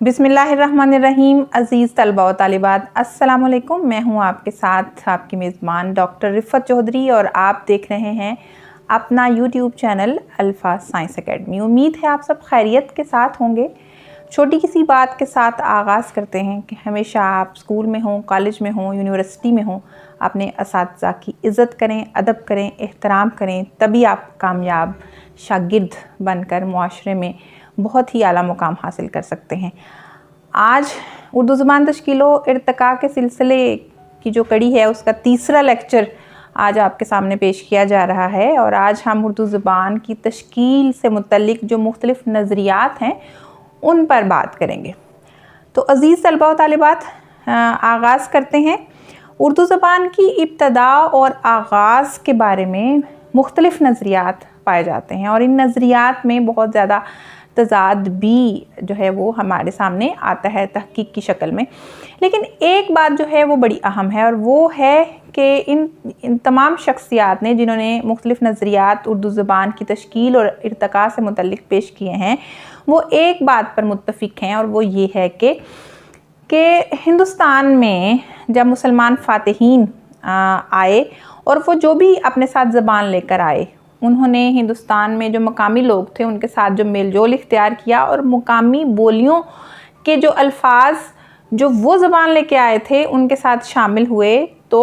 बिस्मिल्लाहिर्रहमानिर्रहीम। अज़ीज़ तलबा व तालिबात, अस्सलाम वालेकुम। मैं हूं आपके साथ आपकी मेज़बान डॉक्टर रिफ़त चौधरी और आप देख रहे हैं अपना यूट्यूब चैनल अल्फ़ाज़ साइंस एकेडमी। उम्मीद है आप सब खैरियत के साथ होंगे। छोटी किसी बात के साथ आगाज़ करते हैं कि हमेशा आप स्कूल में हों, कॉलेज में हों, यूनिवर्सिटी में हों, अपने असातिज़ा की इज़्ज़त करें, अदब करें, एहतराम करें, तभी आप कामयाब शागिर्द बनकर मुआशरे में बहुत ही आला मुकाम हासिल कर सकते हैं। आज उर्दू ज़ुबान तश्कीलो इर्तिका के सिलसिले की जो कड़ी है उसका तीसरा लेक्चर आज आपके सामने पेश किया जा रहा है और आज हम उर्दू ज़ुबान की तश्कील से मुतल्लिक़ जो मुख्तलिफ़ नज़रियात हैं उन पर बात करेंगे। तो अज़ीज़ तलबा व तालिबात, आगाज़ करते हैं। उर्दू ज़ुबान की इब्तदा और आगाज़ के बारे में मुख्तलिफ़ नज़रियात पाए जाते हैं और इन नज़रियात में बहुत ज़्यादा तज़ाद भी जो है वो हमारे सामने आता है तहकीक की शक्ल में। लेकिन एक बात जो है वो बड़ी अहम है और वो है कि इन तमाम शख्सियात ने जिन्होंने मुख्तलिफ़ नज़रियात उर्दू ज़ुबान की तश्कील और इर्तिका से मुतल्लिक़ पेश किए हैं, वो एक बात पर मुत्तफ़िक़ हैं और वो ये है कि हिंदुस्तान में जब मुसलमान फ़ातिहीन आए और वो जो भी अपने साथ ज़बान लेकर आए, उन्होंने हिंदुस्तान में जो मकामी लोग थे उनके साथ जो मेलजोल इख्तियार किया और मुकामी बोलियों के जो अल्फाज जो वो ज़बान लेके आए थे उनके साथ शामिल हुए। तो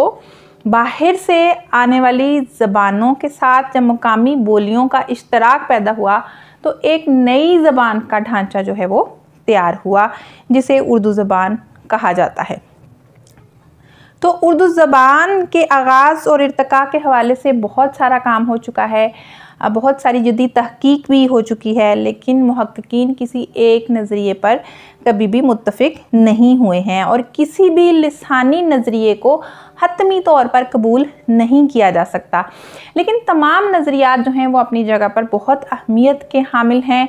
बाहर से आने वाली ज़बानों के साथ जब मुकामी बोलियों का इश्तराक पैदा हुआ तो एक नई ज़बान का ढांचा जो है वो तैयार हुआ जिसे उर्दू ज़बान कहा जाता है। तो उर्दू ज़बान के आगाज़ और इर्तिका के हवाले से बहुत सारा काम हो चुका है, बहुत सारी जदीद तहकीक भी हो चुकी है, लेकिन मुहक्किकीन किसी एक नज़रिए पर कभी भी मुत्तफ़िक़ नहीं हुए हैं और किसी भी लिसानी नज़रिए को हतमी तौर पर कबूल नहीं किया जा सकता। लेकिन तमाम नज़रियात जो हैं वो अपनी जगह पर बहुत अहमियत के हामिल हैं।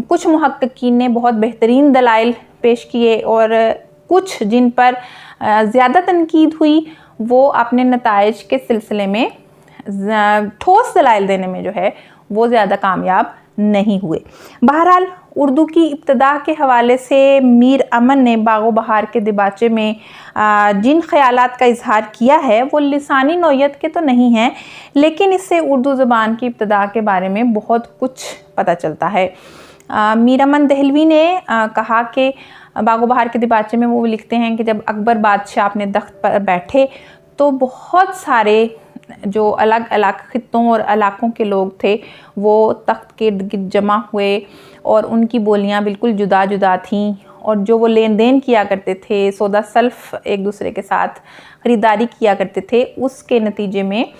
कुछ मुहक्किकीन ने बहुत बेहतरीन दलाइल पेश किए और कुछ जिन पर ज़्यादा तनकीद हुई वो अपने नताइज के सिलसिले में ठोस दलाइल देने में जो है वो ज़्यादा कामयाब नहीं हुए। बहरहाल उर्दू की इब्तदा के हवाले से मीर अमन ने बागो बहार के दिबाचे में जिन ख़यालात का इजहार किया है वो लिसानी नौयत के तो नहीं हैं, लेकिन इससे उर्दू ज़ुबान की इब्तदा के बारे में बहुत कुछ पता चलता है। मीर अमन दहलवी ने कहा कि बागो बहार के दिबाचे में वो लिखते हैं कि जब अकबर बादशाह अपने तख्त पर बैठे तो बहुत सारे जो अलग अलग ख़ित्तों और इलाक़ों के लोग थे वो तख्त के इर्द गिर्द जमा हुए और उनकी बोलियां बिल्कुल जुदा जुदा थीं और जो वो लेन देन किया करते थे, सौदा सल्फ़ एक दूसरे के साथ ख़रीदारी किया करते थे, उसके नतीजे में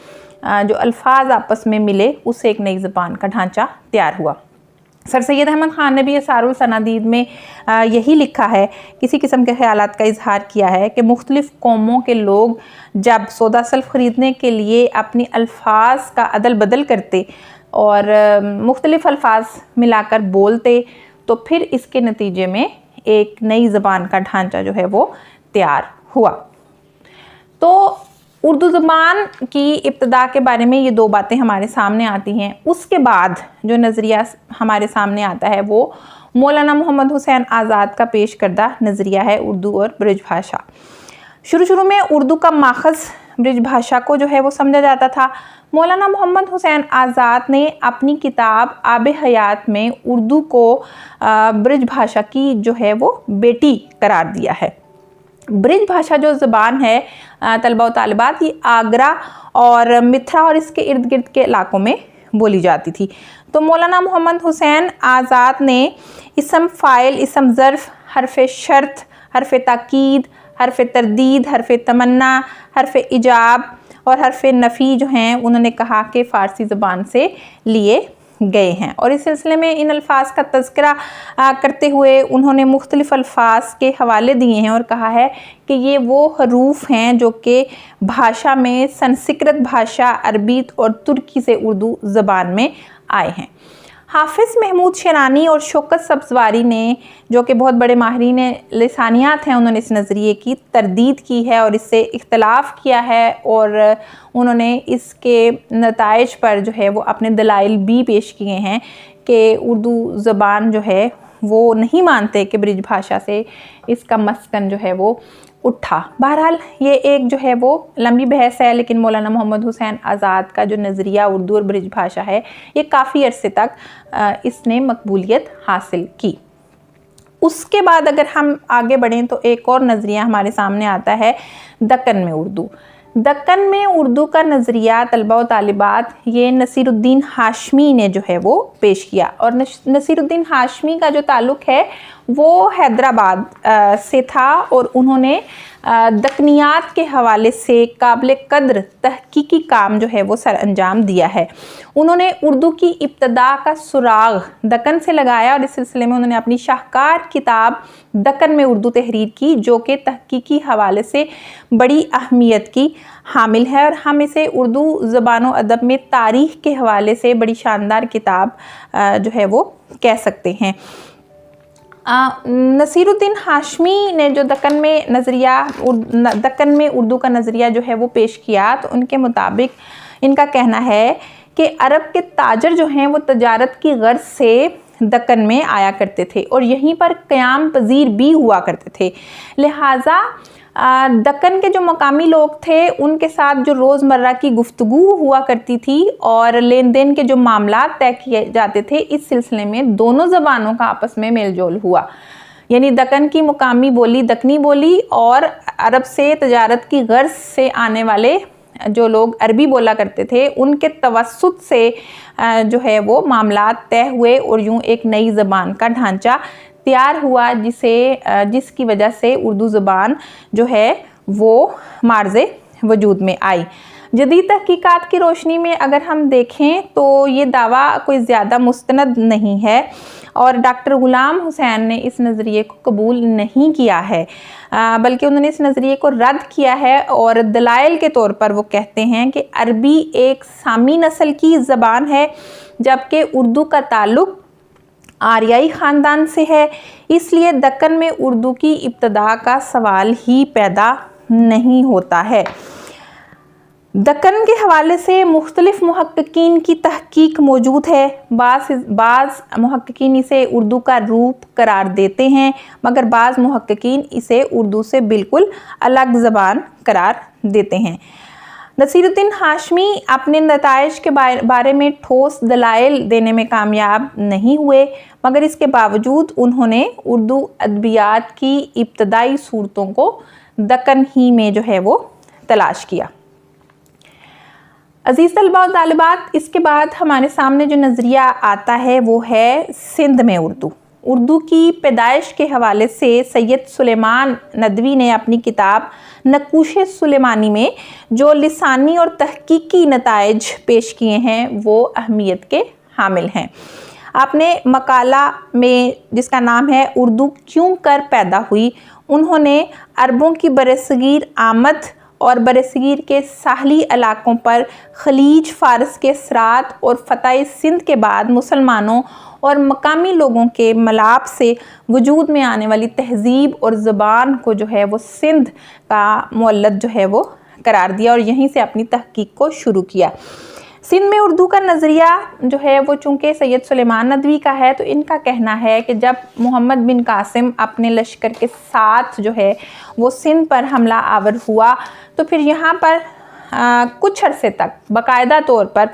जो अल्फाज आपस में मिले उससे एक नई ज़बान का ढांचा तैयार हुआ। सर सैयद अहमद ख़ान ने भी असारुल सनादीद में यही लिखा है, किसी किस्म के ख़यालात का इजहार किया है कि मुख्तलिफ़ कौमों के लोग जब सौदा सल्फ़ ख़रीदने के लिए अपनी अल्फाज का अदल बदल करते और मुख्तलिफ़ अल्फाज मिलाकर बोलते तो फिर इसके नतीजे में एक नई ज़बान का ढांचा जो है वो तैयार हुआ। तो उर्दू ज़ुबान की इब्तदा के बारे में ये दो बातें हमारे सामने आती हैं। उसके बाद जो नज़रिया हमारे सामने आता है वो मौलाना मोहम्मद हुसैन आज़ाद का पेश करदा नज़रिया है उर्दू और ब्रज भाषा। शुरू में उर्दू का माखज़ ब्रज भाषा को जो है वो समझा जाता था। मौलाना मोहम्मद हुसैन आज़ाद ने अपनी किताब आब हयात में उर्दू को ब्रज भाषा की जो है वो बेटी करार दिया है। ब्रज भाषा जो ज़बान है तलबा व तालिबात, ये आगरा और मिथिला और इसके इर्द गिर्द के इलाक़ों में बोली जाती थी। तो मौलाना मोहम्मद हुसैन आज़ाद ने इसम फ़ाइल, इसम ज़र्फ़, हरफ़ शर्त, हरफ़ ताकीद, हरफ़ तरदीद, हरफ़ तमन्ना, हरफ़ इजाब और हरफ़ नफ़ी जो हैं उन्होंने कहा कि फ़ारसी ज़बान से लिए गए हैं और इस सिलसिले में इन अल्फाज का तज़किरा करते हुए उन्होंने मुख्तलिफ़ अल्फाज के हवाले दिए हैं और कहा है कि ये वो हरूफ हैं जो कि भाषा में संस्कृत भाषा, अरबी और तुर्की से उर्दू ज़बान में आए हैं। हाफिज़ महमूद शेरानी और शौकत सब्ज़वारी ने, जो कि बहुत बड़े माहिरीन लिसानियात हैं, उन्होंने इस नज़रिए की तरदीद की है और इससे इख्तलाफ किया है और उन्होंने इसके नताइज पर जो है वो अपने दलाइल भी पेश किए हैं कि उर्दू ज़बान जो है वो नहीं मानते कि ब्रिज भाषा से इसका मस्कन जो है वो उठा। बहरहाल ये एक जो है वो लंबी बहस है, लेकिन मौलाना मोहम्मद हुसैन आज़ाद का जो नज़रिया उर्दू और ब्रिज भाषा है ये काफ़ी अरसे तक इसने मकबूलियत हासिल की। उसके बाद अगर हम आगे बढ़ें तो एक और नज़रिया हमारे सामने आता है दक्कन में उर्दू। दक्कन में उर्दू का नज़रिया तलबा व तालिबात ये नसीरुद्दीन हाशमी ने जो है वो पेश किया। और नसीरुद्दीन हाशमी का जो ताल्लुक़ है वो हैदराबाद से था और उन्होंने दक्कनियात के हवाले से काबिल कद्र तहकीकी काम जो है वो सर अंजाम दिया है। उन्होंने उर्दू की इब्तदा का सुराग दक्कन से लगाया और इस सिलसिले में उन्होंने अपनी शाहकार किताब दक्कन में उर्दू तहरीर की, जो कि तहकीकी हवाले से बड़ी अहमियत की हामिल है और हम इसे उर्दू ज़बान व अदब में तारीख़ के हवाले से बड़ी शानदार किताब जो है वो कह सकते हैं। नसीरुद्दीन हाशमी ने जो दक्कन में नज़रिया दक्कन में उर्दू का नज़रिया जो है वो पेश किया, तो उनके मुताबिक इनका कहना है कि अरब के ताजर जो हैं वो तजारत की गर्ज से दक्कन में आया करते थे और यहीं पर क़याम पजीर भी हुआ करते थे। लिहाजा दक्कन के जो मकामी लोग थे उनके साथ जो रोज़मर्रा की गुफ्तगू हुआ करती थी और लेन देन के जो मामला तय किए जाते थे, इस सिलसिले में दोनों ज़बानों का आपस में मेल जोल हुआ। यानी दक्कन की मुकामी बोली दक्कनी बोली और अरब से तजारत की गर्ज से आने वाले जो लोग अरबी बोला करते थे उनके तवस्सुत से जो है वो मामला तय हुए और यूँ एक नई ज़बान का ढांचा तैयार हुआ, जिसकी वजह से उर्दू ज़बान जो है वो मार्ज़े वजूद में आई। जदीद तहकीकात की रोशनी में अगर हम देखें तो ये दावा कोई ज़्यादा मुस्तनद नहीं है और डॉक्टर ग़ुलाम हुसैन ने इस नज़रिए को कबूल नहीं किया है, बल्कि उन्होंने इस नज़रिए को रद्द किया है और दलाइल के तौर पर वो कहते हैं कि अरबी एक सामी नस्ल की ज़बान है जबकि उर्दू का ताल्लुक़ आर्याई ख़ानदान से है, इसलिए दक्कन में उर्दू की इब्तदा का सवाल ही पैदा नहीं होता है। दक्कन के हवाले से मुख्तलिफ़ मुहक्किकीन की तहकीक मौजूद है। बाज़ मुहक्किकीन इसे उर्दू का रूप करार देते हैं, मगर बाज़ मुहक्किकीन इसे उर्दू से बिल्कुल अलग ज़बान करार देते हैं। नसीरुद्दीन हाशमी अपने नताइज के बारे में ठोस दलाइल देने में कामयाब नहीं हुए, मगर इसके बावजूद उन्होंने उर्दू अदबियात की इब्तदाई सूरतों को दक्कन ही में जो है वो तलाश किया। अज़ीज़ तलबा व तालिबात, इसके बाद हमारे सामने जो नज़रिया आता है वो है सिंध में उर्दू। उर्दू की पैदाइश के हवाले से सैयद सुलेमान नदवी ने अपनी किताब नक़ूश सुलेमानी में जो लिसानी और तहकीकी नताइज पेश किए हैं वो अहमियत के हामिल हैं। आपने मकाला में जिसका नाम है उर्दू क्यों कर पैदा हुई, उन्होंने अरबों की बरसगीर आमद और बरसगीर के साहली इलाकों पर खलीज फ़ारस के असरात और फ़तह सिंध के बाद मुसलमानों और मकामी लोगों के मलाप से वजूद में आने वाली तहज़ीब और ज़बान को जो है वो सिंध का मौलद जो है वो करार दिया और यहीं से अपनी तहकीक को शुरू किया। सिंध में उर्दू का नज़रिया जो है वो चूँकि सैयद सुलेमान नदवी का है, तो इनका कहना है कि जब मोहम्मद बिन कासिम अपने लश्कर के साथ जो है वो सिंध पर हमला आवर हुआ तो फिर यहाँ पर कुछ अरसे तक बाकायदा तौर पर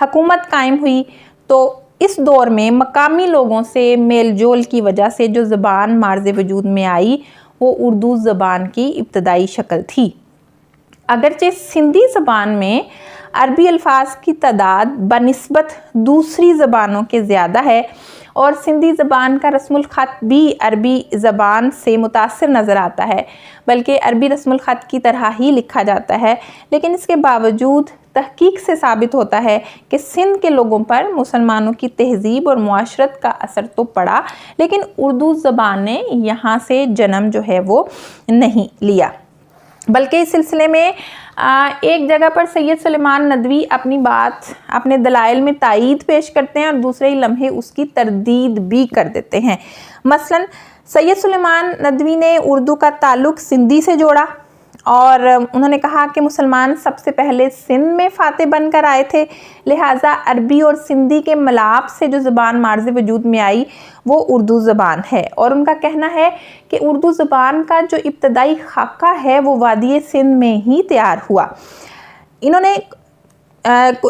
हुकूमत कायम हुई। तो इस दौर में मकामी लोगों से मेल जोल की वजह से जो ज़बान मार्ज़े वजूद में आई वो उर्दू ज़बान की इब्तदाई शक्ल थी। अगरचे सिंधी ज़बान में अरबी अल्फाज की तादाद बनिस्बत दूसरी ज़बानों के ज़्यादा है और सिंधी ज़बान का रस्मुल ख़त भी अरबी ज़बान से मुतासिर नज़र आता है, बल्कि अरबी रस्मुल ख़त की तरह ही लिखा जाता है। लेकिन इसके बावजूद तहकीक से साबित होता है कि सिंध के लोगों पर मुसलमानों की तहज़ीब और मुआशरत का असर तो पड़ा, लेकिन उर्दू ज़बान ने यहाँ से जन्म जो है वो नहीं लिया। बल्कि इस सिलसिले में एक जगह पर सैयद सुलेमान नदवी अपनी बात अपने दलाइल में तायीद पेश करते हैं और दूसरे ही लम्हे उसकी तरदीद भी कर देते हैं। मसलन सैयद सुलेमान नदवी ने उर्दू का ताल्लुक़ सिंधी से जोड़ा और उन्होंने कहा कि मुसलमान सबसे पहले सिंध में फ़ातह बनकर आए थे, लिहाजा अरबी और सिंधी के मिलाप से जो ज़बान मार्ज़ वजूद में आई वो उर्दू ज़बान है। और उनका कहना है कि उर्दू ज़बान का जो इब्तदाई खाका है वो वादी सिंध में ही तैयार हुआ। इन्होंने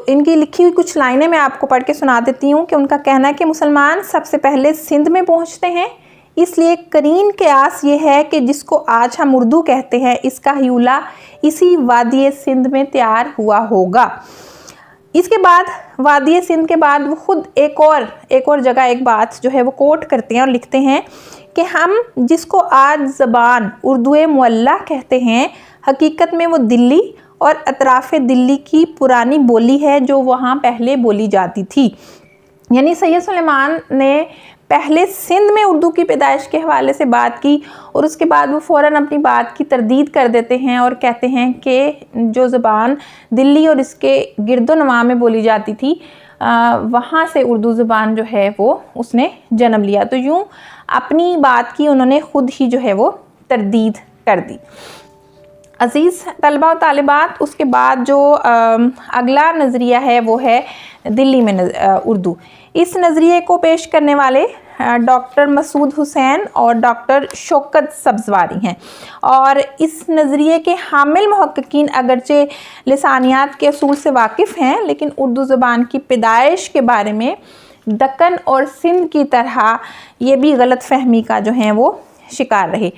इनकी लिखी हुई कुछ लाइनें मैं आपको पढ़ के सुना देती हूँ कि उनका कहना है कि मुसलमान सबसे पहले सिंध में पहुँचते हैं, इसलिए करीन क़यास ये है कि जिसको आज हम उर्दू कहते हैं इसका ह्यूला इसी वादी सिंध में तैयार हुआ होगा। इसके बाद वादी सिंध के बाद वो खुद एक और जगह एक बात जो है वो कोट करते हैं और लिखते हैं कि हम जिसको आज ज़बान उर्दू मुअल्ला कहते हैं, हकीकत में वो दिल्ली और अतराफ़ दिल्ली की पुरानी बोली है जो वहाँ पहले बोली जाती थी। यानी सैयद सुलेमान ने पहले सिंध में उर्दू की पैदाइश के हवाले से बात की और उसके बाद वो फ़ौरन अपनी बात की तरदीद कर देते हैं और कहते हैं कि जो ज़बान दिल्ली और इसके गिरदोनवा में बोली जाती थी वहाँ से उर्दू ज़बान जो है वो उसने जन्म लिया। तो यूँ अपनी बात की उन्होंने ख़ुद ही जो है वो तरदीद कर दी। अज़ीज़ तलबा और तालिबात, उसके बाद जो अगला नज़रिया है वो है दिल्ली में उर्दू। इस नज़रिए को पेश करने वाले डॉक्टर मसूद हुसैन और डॉक्टर शौकत सब्ज़वारी हैं और इस नज़रिए के हामिल मुहक्किकीन अगरचे लिसानियात के असूल से वाकिफ़ हैं, लेकिन उर्दू ज़बान की पैदाइश के बारे में दक्कन और सिंध की तरह ये भी गलत फहमी का जो है वो शिकार रहे।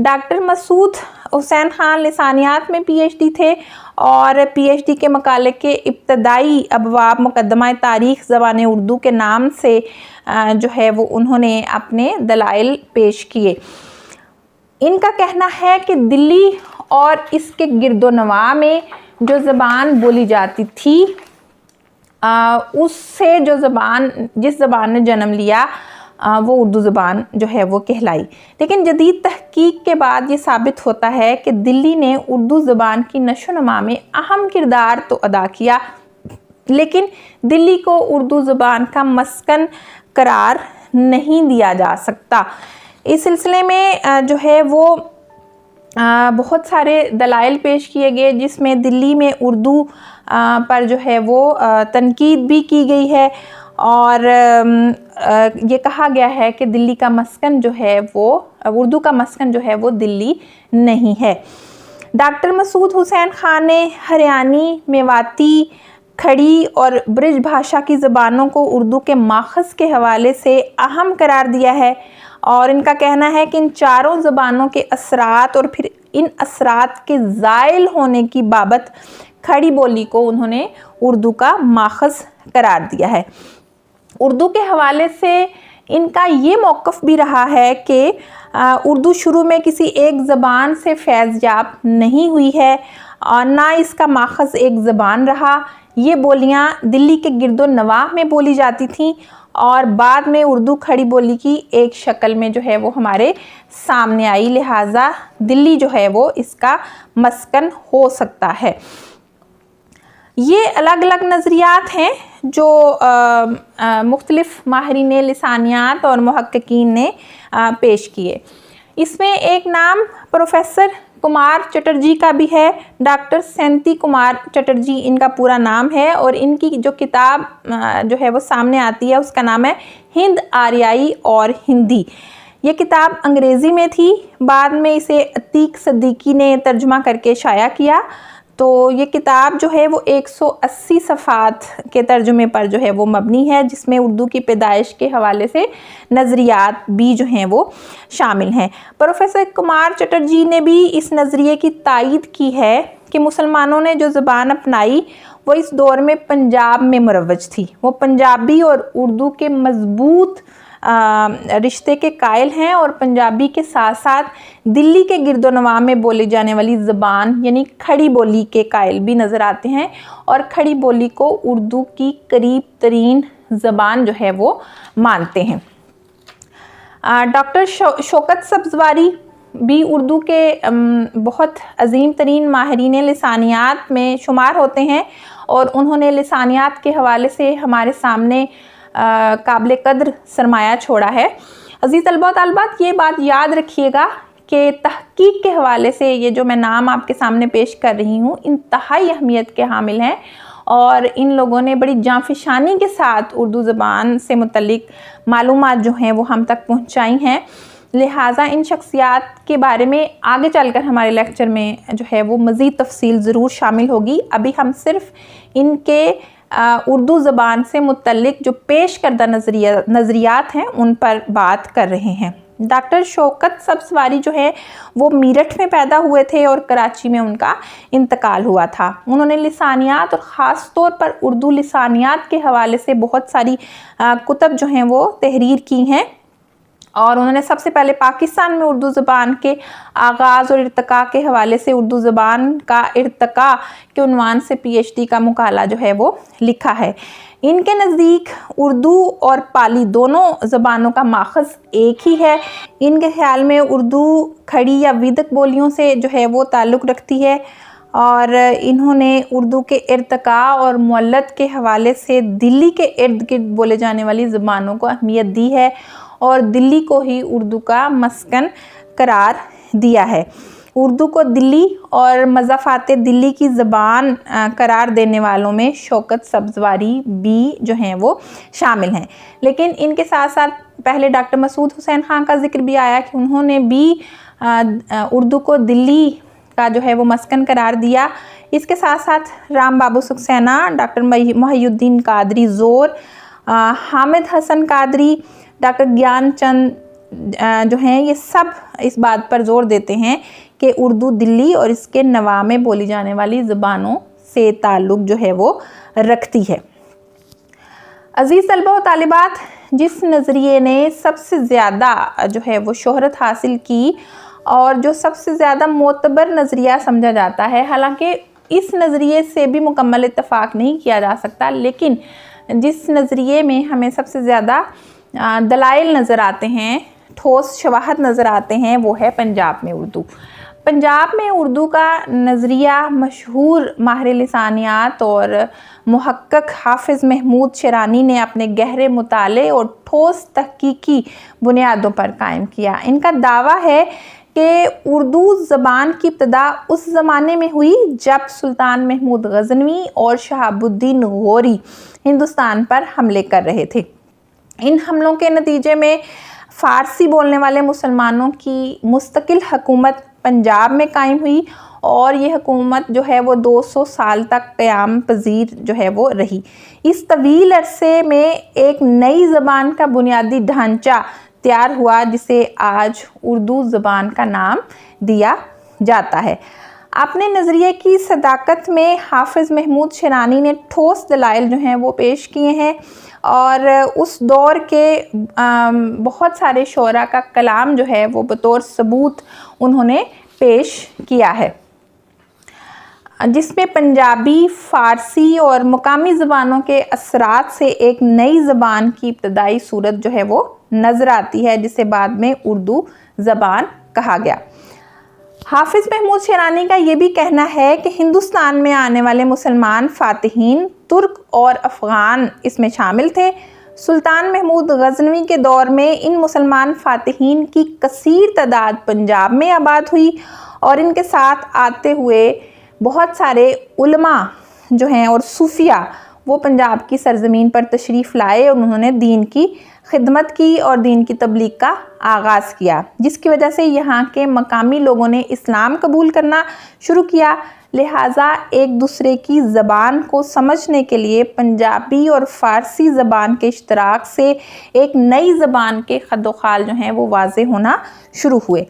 डॉक्टर मसूद हुसैन ख़ान लिसानियात में पीएचडी थे और पीएचडी के मकाले के इब्तदाई अबवाब मुकदमा तारीख़ ज़बान उर्दू के नाम से जो है वो उन्होंने अपने दलाइल पेश किए। इनका कहना है कि दिल्ली और इसके गिरदोनवा में जो ज़बान बोली जाती थी उससे जिस ज़बान ने जन्म लिया वो उर्दू ज़बान जो है वो कहलाई। लेकिन जदीद तहकीक के बाद ये साबित होता है कि दिल्ली ने उर्दू ज़बान की नशोनुमा में अहम किरदार तो अदा किया, लेकिन दिल्ली को उर्दू ज़बान का मस्कन करार नहीं दिया जा सकता। इस सिलसिले में जो है वो बहुत सारे दलाइल पेश किए गए जिसमें दिल्ली में उर्दू पर जो है वो तनकीद भी की गई है और ये कहा गया है कि दिल्ली का मस्कन जो है वो उर्दू का मस्कन जो है वो दिल्ली नहीं है। डॉक्टर मसूद हुसैन ख़ान ने हरियाणी, मेवाती, खड़ी और ब्रिज भाषा की ज़बानों को उर्दू के माखज़ के हवाले से अहम करार दिया है और इनका कहना है कि इन चारों ज़बानों के असरात और फिर इन असरात के ज़ाइल होने की बाबत खड़ी बोली को उन्होंने उर्दू का माखज़ करार दिया है। उर्दू के हवाले से इनका ये मौक़िफ़ भी रहा है कि उर्दू शुरू में किसी एक ज़बान से फैज़याब नहीं हुई है और ना इसका माखज़ एक ज़बान रहा। ये बोलियाँ दिल्ली के गिरदोनवा में बोली जाती थीं और बाद में उर्दू खड़ी बोली की एक शक्ल में जो है वो हमारे सामने आई, लिहाजा दिल्ली जो है वो इसका मस्कन हो सकता है। ये अलग अलग नज़रियात हैं जो मुख्तलिफ़ माहिरीन लिसानियात और मुहक्किकीन ने पेश किए। इसमें एक नाम प्रोफेसर कुमार चटर्जी का भी है। डॉक्टर सेंती कुमार चटर्जी इनका पूरा नाम है और इनकी जो किताब जो है वो सामने आती है उसका नाम है हिंद आर्याई और हिंदी। ये किताब अंग्रेज़ी में थी, बाद में इसे अतीक सदीकी ने तर्जुमा करके शाया किया। तो ये किताब जो है वो 180 सफ़ात के तर्जुमे पर जो है वो मबनी है, जिसमें उर्दू की पैदाइश के हवाले से नज़रियात भी जो हैं वो शामिल हैं। प्रोफेसर कुमार चटर्जी ने भी इस नज़रिए की तायीद की है कि मुसलमानों ने जो ज़बान अपनाई वो इस दौर में पंजाब में मुरव्वज थी। वो पंजाबी और उर्दू के मज़बूत रिश्ते के कायल हैं और पंजाबी के साथ साथ दिल्ली के गिरदोनवा में बोली जाने वाली ज़बान यानी खड़ी बोली के कायल भी नज़र आते हैं और खड़ी बोली को उर्दू की करीब तरीन ज़बान जो है वो मानते हैं। डॉक्टर शौकत सब्ज़वारी भी उर्दू के बहुत अजीम तरीन माहिरीन लिसानियात में शुमार होते हैं और उन्होंने लिसानियात के हवाले से हमारे सामने काबिल कद्र सरमाया छोड़ा है। अज़ीज़ तलबा व तालिबात, ये बात याद रखिएगा के तहकीक के हवाले से ये जो मैं नाम आपके सामने पेश कर रही हूँ इंतहाई अहमियत के हामिल हैं और इन लोगों ने बड़ी जांफिशानी के साथ उर्दू ज़बान से मुतल्लिक मालूमात जो हैं वो हम तक पहुँचाई हैं। लिहाजा इन शख्सियात के बारे में आगे चलकर हमारे लेक्चर में जो है वो मज़ीद तफसील ज़रूर शामिल होगी। अभी हम सिर्फ इनके उर्दू ज़बान से मुतल्लिक जो पेश करदा नज़रियात हैं उन पर बात कर रहे हैं। डॉक्टर शौकत सब्ज़वारी जो है वो मेरठ में पैदा हुए थे और कराची में उनका इंतकाल हुआ था। उन्होंने लिसानियात और ख़ास तौर पर उर्दू लिसानियात के हवाले से बहुत सारी कुतब जो हैं वो तहरीर की हैं और उन्होंने सबसे पहले पाकिस्तान में उर्दू ज़बान के आगाज़ और इर्तिका के हवाले से उर्दू ज़बान का इर्तिका के उन्वान से PhD का मुकाला जो है वो लिखा है। इनके नज़दीक उर्दू और पाली दोनों ज़बानों का माखज़ एक ही है। इनके ख़्याल में उर्दू खड़ी या विदक बोलियों से जो है वो ताल्लुक़ रखती है और इन्होंने उर्दू के इर्तिका और मुअल्लत के हवाले से दिल्ली के इर्द गिर्द बोले जाने वाली ज़बानों को अहमियत दी है और दिल्ली को ही उर्दू का मस्कन करार दिया है। उर्दू को दिल्ली और मज़ाफ़ात दिल्ली की ज़बान करार देने वालों में शौकत सब्ज़वारी भी जो हैं वो शामिल हैं। लेकिन इनके साथ साथ पहले डॉक्टर मसूद हुसैन ख़ान का ज़िक्र भी आया कि उन्होंने भी उर्दू को दिल्ली का जो है वो मस्कन करार दिया। इसके साथ साथ राम बाबू सक्सेना, डॉक्टर मुहियुद्दीन कादरी ज़ोर, हामिद हसन कादरी, डॉक्टर ज्ञानचंद जो हैं ये सब इस बात पर जोर देते हैं कि उर्दू दिल्ली और इसके नवा में बोली जाने वाली ज़बानों से ताल्लुक़ जो है वो रखती है। अज़ीज़ तलबा व तालिबात, जिस नज़रिए ने सबसे ज़्यादा जो है वो शोहरत हासिल की और जो सबसे ज़्यादा मोतबर नज़रिया समझा जाता है, हालांकि इस नज़रिए से भी मुकम्मल इत्तफ़ाक़ नहीं किया जा सकता, लेकिन जिस नज़रिए में हमें सबसे ज़्यादा दलाइल नज़र आते हैं, ठोस शवाहद नज़र आते हैं, वो है पंजाब में उर्दू। पंजाब में उर्दू का नज़रिया मशहूर माहिर लिसानियात और मुहक्किक हाफिज़ महमूद शिरानी ने अपने गहरे मुताले और ठोस तहकीकी बुनियादों पर कायम किया। इनका दावा है कि उर्दू ज़बान की इब्तिदा उस ज़माने में हुई जब सुल्तान महमूद गज़नवी और शहाबुद्दीन गौरी हिंदुस्तान पर हमले कर रहे थे। इन हमलों के नतीजे में फ़ारसी बोलने वाले मुसलमानों की मुस्तकिल हुकूमत पंजाब में कायम हुई और ये हुकूमत जो है वो 200 साल तक क़याम पजीर जो है वो रही। इस तवील अरसे में एक नई ज़बान का बुनियादी ढांचा तैयार हुआ जिसे आज उर्दू ज़बान का नाम दिया जाता है। अपने नज़रिए की सदाकत में हाफिज़ महमूद शिरानी ने ठोस दलाइल जो हैं वो पेश किए हैं और उस दौर के बहुत सारे शोरा का कलाम जो है वो बतौर सबूत उन्होंने पेश किया है, जिसमें पंजाबी, फ़ारसी और मुकामी ज़बानों के असरात से एक नई ज़बान की इब्तदाई सूरत जो है वो नज़र आती है, जिसे बाद में उर्दू ज़बान कहा गया। हाफिज़ महमूद शिरानी का ये भी कहना है कि हिंदुस्तान में आने वाले मुसलमान फ़ातिहीन तुर्क और अफ़गान इसमें शामिल थे। सुल्तान महमूद गज़नवी के दौर में इन मुसलमान फ़ातिहीन की कसीर तादाद पंजाब में आबाद हुई और इनके साथ आते हुए बहुत सारे उलमा जो हैं और सूफिया वो पंजाब की सरज़मीन पर तशरीफ़ लाए और उन्होंने दीन की खिदमत की और दीन की तबलीग का आगाज़ किया, जिसकी वजह से यहाँ के मकामी लोगों ने इस्लाम कबूल करना शुरू किया। लिहाजा एक दूसरे की ज़बान को समझने के लिए पंजाबी और फ़ारसी ज़बान के इश्तराक से एक नई ज़बान के खदोखाल जो हैं वो वाज़े होना शुरू हुए।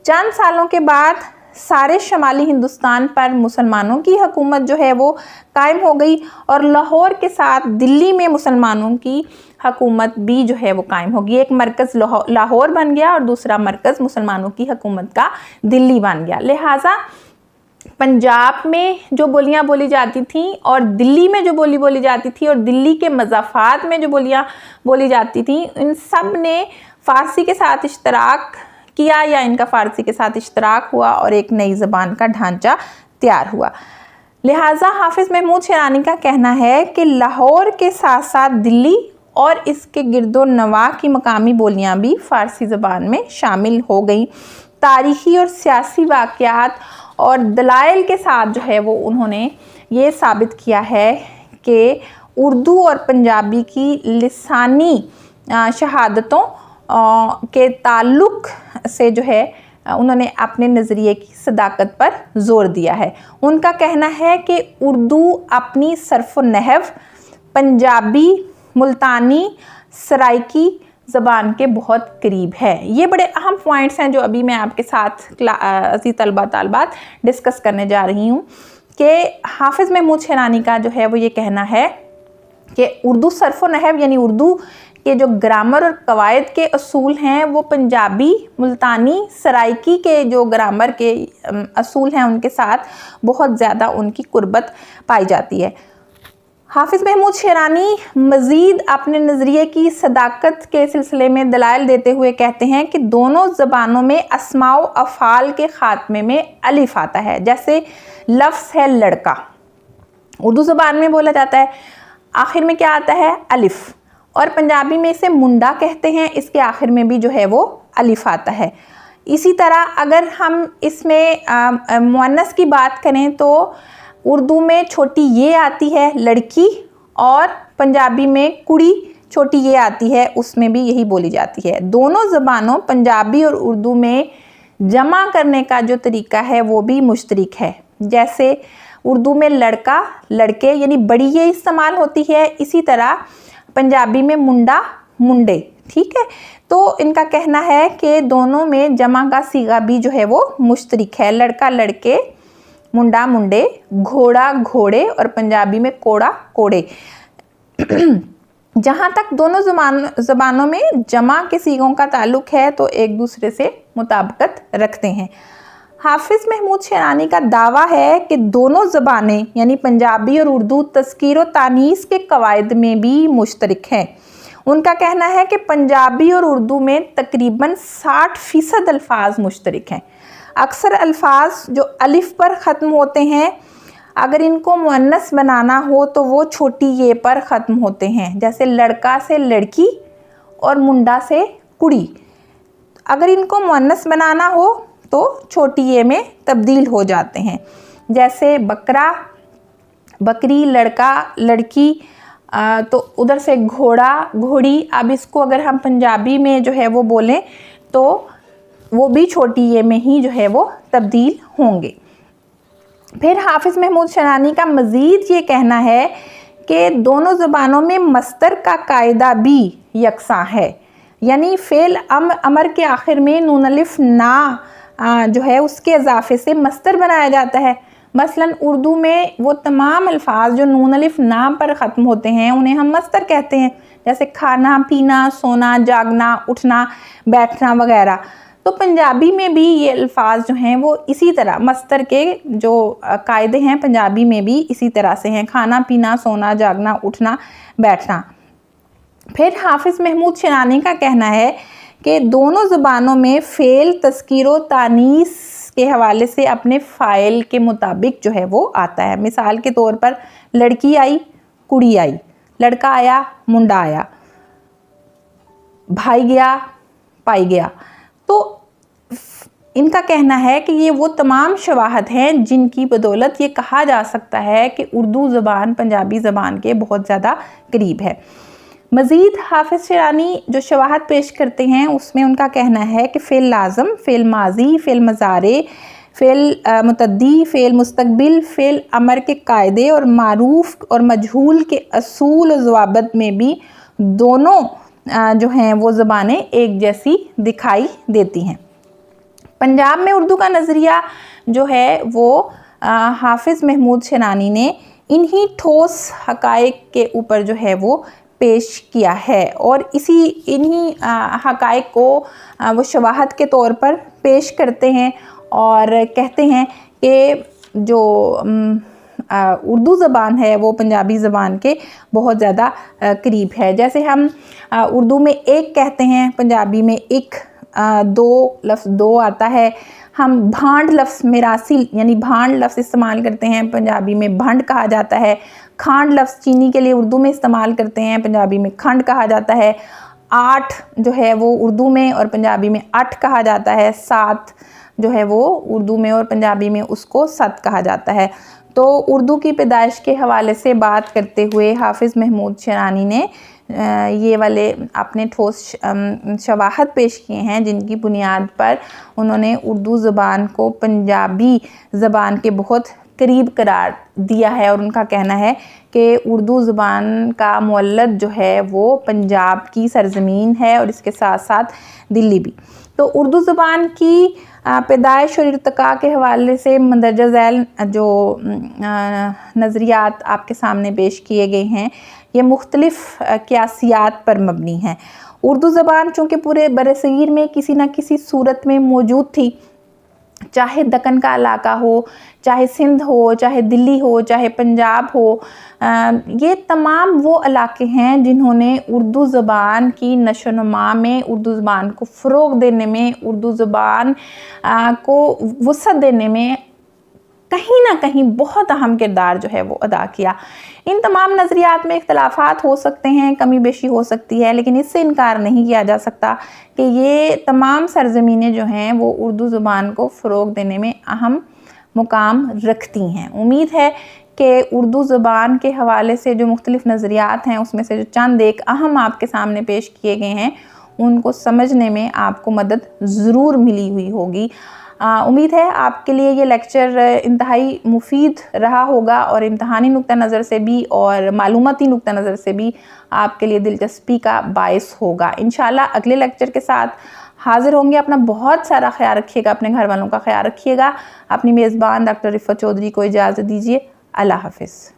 चंद सालों के बाद सारे शमाली हिंदुस्तान पर मुसलमानों की हुकूमत जो है वो कायम हो गई और लाहौर के साथ दिल्ली में मुसलमानों की हुकूमत भी जो है वो कायम होगी। एक मरकज़ लाहौर बन गया और दूसरा मरकज़ मुसलमानों की हुकूमत का दिल्ली बन गया। लिहाजा पंजाब में जो बोलियां बोली जाती थीं और दिल्ली में जो बोली जाती थी और दिल्ली के मज़ाफ़ात में जो बोलियां बोली जाती थीं, इन सब ने फ़ारसी के साथ इश्तराक किया या इनका फ़ारसी के साथ इश्तराक हुआ और एक नई ज़बान का ढांचा तैयार हुआ। लिहाजा हाफिज़ महमूद शिरानी का कहना है कि लाहौर के साथ साथ दिल्ली और इसके गिरदो नवा की मकामी बोलियां भी फ़ारसी ज़बान में शामिल हो गई, तारीख़ी और सियासी वाक़यात और दलाइल के साथ जो है वो उन्होंने ये साबित किया है कि उर्दू और पंजाबी की लिसानी शहादतों के ताल्लुक़ से जो है उन्होंने अपने नज़रिए की सदाकत पर ज़ोर दिया है। उनका कहना है कि उर्दू अपनी सर्फ़ नहव पंजाबी, मुल्तानी, सराइकी ज़बान के बहुत करीब है। ये बड़े अहम पॉइंट्स हैं जो अभी मैं आपके साथ अज़ीज़ तलबा तालिबात डिस्कस करने जा रही हूँ कि हाफिज़ महमूद शेरानी का जो है वो ये कहना है कि उर्दू सर्फ़ नहव यानी उर्दू के जो ग्रामर और कवायद के असूल हैं वो पंजाबी, मुल्तानी, सराइकी के जो ग्रामर के असूल हैं उनके साथ बहुत ज़्यादा उनकी कुर्बत पाई जाती है। हाफिज़ महमूद शेरानी मज़ीद अपने नज़रिए की सदाकत के सिलसिले में दलाइल देते हुए कहते हैं कि दोनों ज़बानों में अस्माओ अफ़ाल के ख़ात्मे में अलिफ आता है। जैसे लफ्ज़ है लड़का, उर्दू ज़बान में बोला जाता है, आखिर में क्या आता है? अलिफ। और पंजाबी में इसे मुंडा कहते हैं, इसके आखिर में भी जो है वो अलिफ आता है। इसी तरह अगर हम इसमें मुअन्नस की बात करें तो उर्दू में छोटी ये आती है लड़की, और पंजाबी में कुड़ी छोटी ये आती है, उसमें भी यही बोली जाती है। दोनों ज़बानों पंजाबी और उर्दू में जमा करने का जो तरीका है वो भी मुश्तरक है। जैसे उर्दू में लड़का, लड़के यानी बड़ी ये इस्तेमाल होती है, इसी तरह पंजाबी में मुंडा, मुंडे। ठीक है, तो इनका कहना है कि दोनों में जमा का सीगा भी जो है वो मुश्तरक है। लड़का लड़के, मुंडा मुंडे, घोड़ा घोड़े और पंजाबी में कोड़ा कोड़े। जहाँ तक दोनों ज़बानों में जमा के सीगों का ताल्लुक़ है तो एक दूसरे से मुताबिकत रखते हैं। हाफिज़ महमूद शेरानी का दावा है कि दोनों ज़बानें यानी पंजाबी और उर्दू तज़कीर व तानीस के कवायद में भी मुश्तरक हैं। उनका कहना है कि पंजाबी और उर्दू में तकरीबन 60% अल्फाज मुश्तरक हैं। अक्सर अल्फाज जो अलिफ पर ख़त्म होते हैं, अगर इनको मुअन्नस बनाना हो तो वो छोटी ये पर ख़त्म होते हैं। जैसे लड़का से लड़की और मुंडा से कुड़ी। अगर इनको मुअन्नस बनाना हो तो छोटी ये में तब्दील हो जाते हैं। जैसे बकरा, बकरी, लड़का, लड़की, तो उधर से घोड़ा, घोड़ी। अब इसको अगर हम पंजाबी में जो है वो बोलें तो वो भी छोटी ये में ही जो है वो तब्दील होंगे। फिर हाफिज़ महमूद शेरानी का मज़ीद ये कहना है कि दोनों ज़बानों में मस्तर का कायदा भी यकसा है, यानी फ़ेल अमर के आखिर में नून अलिफ ना जो है उसके इजाफे से मस्तर बनाया जाता है। मसलन उर्दू में वो तमाम अल्फाज जो नून अलिफ ना पर ख़त्म होते हैं उन्हें हम मस्तर कहते हैं। जैसे खाना, पीना, सोना, जागना, उठना, बैठना वगैरह। तो पंजाबी में भी ये अल्फाज जो हैं वो इसी तरह मस्तर के जो कायदे हैं पंजाबी में भी इसी तरह से हैं। खाना, पीना, सोना, जागना, उठना, बैठना। फिर हाफिज़ महमूद शेरानी का कहना है कि दोनों ज़बानों में फ़ेल तज़कीर व तानीस के हवाले से अपने फ़ाइल के मुताबिक जो है वो आता है। मिसाल के तौर पर लड़की आई, कुड़ी आई, लड़का आया, मुंडा आया, भाई गया, पाई गया। तो इनका कहना है कि ये वो तमाम शवाहद हैं जिनकी बदौलत ये कहा जा सकता है कि उर्दू ज़बान पंजाबी ज़बान के बहुत ज़्यादा करीब है। मज़ीद हाफिज़ शेरानी जो शवाहद पेश करते हैं उसमें उनका कहना है कि फ़ेल लाज़म, फ़ेल माजी, फ़ेल मज़ारे, फ़ेल मुतद्दी, फ़ेल मुस्तक़बिल, फ़ेल अमर के कायदे और मारूफ़ और मजहूल के असूल और ज़वाबित में भी दोनों जो हैं वो ज़बानें एक जैसी दिखाई देती हैं। पंजाब में उर्दू का नज़रिया जो है वो हाफिज़ महमूद शेरानी ने इन्हीं ठोस हक़ाइक़ के ऊपर जो है वो पेश किया है और इन्हीं हक़ाइक़ को वो शवाहद के तौर पर पेश करते हैं और कहते हैं कि जो उर्दू ज़बान है वो पंजाबी ज़बान के बहुत ज़्यादा करीब है। जैसे हम उर्दू में एक कहते हैं, पंजाबी में एक, दो लफ्ज़ दो आता है। हम भांड लफ्ज़ मिरासी यानी भांड लफ्ज़ इस्तेमाल करते हैं, पंजाबी में भंड कहा जाता है। खांड लफ्ज़ चीनी के लिए उर्दू में इस्तेमाल करते हैं, पंजाबी में खंड कहा जाता है। 8 जो है वो उर्दू में और पंजाबी में 8 कहा जाता है। 7 जो है वो उर्दू में और पंजाबी में उसको 7 कहा जाता है। तो उर्दू की पैदाइश के हवाले से बात करते हुए हाफिज़ महमूद शरानी ने ये वाले अपने ठोस शवाहद पेश किए हैं, जिनकी बुनियाद पर उन्होंने उर्दू ज़बान को पंजाबी ज़बान के बहुत करीब करार दिया है। और उनका कहना है कि उर्दू ज़बान का मुअल्लद जो है वो पंजाब की सरज़मीन है और इसके साथ साथ दिल्ली भी। तो उर्दू ज़बान की पैदाइश और इर्तिका के हवाले से मंदरजा झैल जो नज़रियात आपके सामने पेश किए गए हैं, ये मुख्तलिफ़ क़यासियात पर मबनी हैं। उर्दू ज़बान चूँकि पूरे बरसगीर में किसी न किसी सूरत में मौजूद थी, चाहे दक्कन का इलाका हो, चाहे सिंध हो, चाहे दिल्ली हो, चाहे पंजाब हो, ये तमाम वो इलाके हैं जिन्होंने उर्दू ज़बान की नशोनुमा में, उर्दू ज़बान को फ़रोग़ देने में, उर्दू ज़बान को वुसअत देने में कहीं ना कहीं बहुत अहम किरदार जो है वो अदा किया। इन तमाम नज़रियात में इख्तलाफात हो सकते हैं, कमी बेशी हो सकती है, लेकिन इससे इनकार नहीं किया जा सकता कि ये तमाम सरज़मीनें जो हैं वो उर्दू ज़ुबान को फ़रोग़ देने में अहम मुकाम रखती हैं। उम्मीद है कि उर्दू ज़ुबान के हवाले से जो मुख्तलिफ़ नज़रियात हैं उसमें से जो चंद एक अहम आपके सामने पेश किए गए हैं उनको समझने में आपको मदद ज़रूर मिली हुई होगी। उम्मीद है आपके लिए ये लेक्चर इंतहाई मुफीद रहा होगा और इम्तहानी नुक्ता नज़र से भी और मालूमाती नुक्ता नज़र से भी आपके लिए दिलचस्पी का बायस होगा। इंशाल्लाह अगले लेक्चर के साथ हाज़िर होंगे। अपना बहुत सारा ख्याल रखिएगा, अपने घर वालों का ख्याल रखिएगा। अपनी मेज़बान डॉक्टर रिफ़त चौधरी को इजाज़त दीजिए। अल्लाह हाफ़िज़।